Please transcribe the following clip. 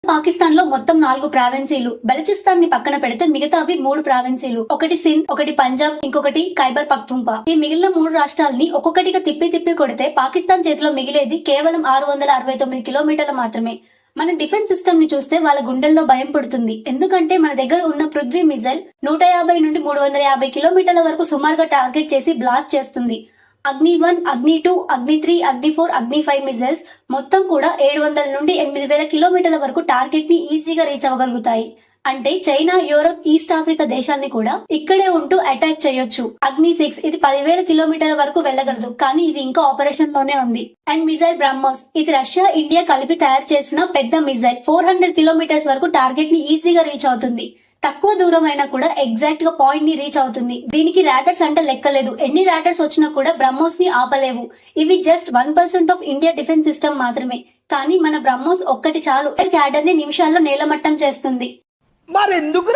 పాకిస్తాన్ లో మొత్తం 4 ప్రావిన్సీలు, బలూచిస్తాన్ ని పక్కన పెడితే మిగతావి 3 ప్రావిన్సీలు. ఒకటి సింధ్, ఒకటి పంజాబ్, ఇంకొకటి ఖైబర్ పఖ్తూన్ఖ్వా. ఈ మిగిలిన 3 రాష్ట్రాలని ఒక్కొక్కటిగా తిప్పి కొడితే పాకిస్తాన్ చేతిలో మిగిలేది కేవలం 669 కిలోమీటర్లు మాత్రమే. మన డిఫెన్స్ సిస్టమ్ ని చూస్తే వాళ్ళ గుండెల్లో భయం పుడుతుంది. ఎందుకంటే మన దగ్గర ఉన్న పృథ్వీ మిజైల్ 150 నుండి 350 కిలోమీటర్ల వరకు సుమారుగా టార్గెట్ చేసి బ్లాస్ట్ చేస్తుంది. అగ్ని 1, అగ్ని 2, అగ్ని 3, అగ్ని 4, అగ్ని 5 మిజైల్స్ మొత్తం కూడా 700 నుండి 8000 కిలోమీటర్ల వరకు టార్గెట్ ని ఈజీగా రీచ్ అవ్వగలుగుతాయి. అంటే చైనా, యూరప్, ఈస్ట్ ఆఫ్రికా దేశాన్ని కూడా ఇక్కడే ఉంటూ అటాక్ చేయొచ్చు. అగ్ని 6 ఇది 10,000 కిలోమీటర్ల వరకు వెళ్ళగలదు, కానీ ఇది ఇంకా ఆపరేషన్ లోనే ఉంది. అండ్ మిజైల్ బ్రహ్మోస్ ఇది రష్యా, ఇండియా కలిపి తయారు చేసిన పెద్ద మిజైల్. 400 కిలోమీటర్స్ వరకు టార్గెట్ ని ఈజీగా రీచ్ అవుతుంది. తక్కువ దూరం అయినా కూడా ఎగ్జాక్ట్ గా పాయింట్ ని రీచ్ అవుతుంది. దీనికి ర్యాడర్స్ అంటే లెక్కలేదు. ఎన్ని ర్యాడర్స్ వచ్చినా కూడా బ్రహ్మోస్ ని ఆపలేవు. ఇవి just 1% of India defence system మాత్రమే. కానీ మన బ్రహ్మోస్ ఒక్కటి చాలు క్యాడర్ ని నిమిషాల్లో నేలమట్టం చేస్తుంది. మరెందుకు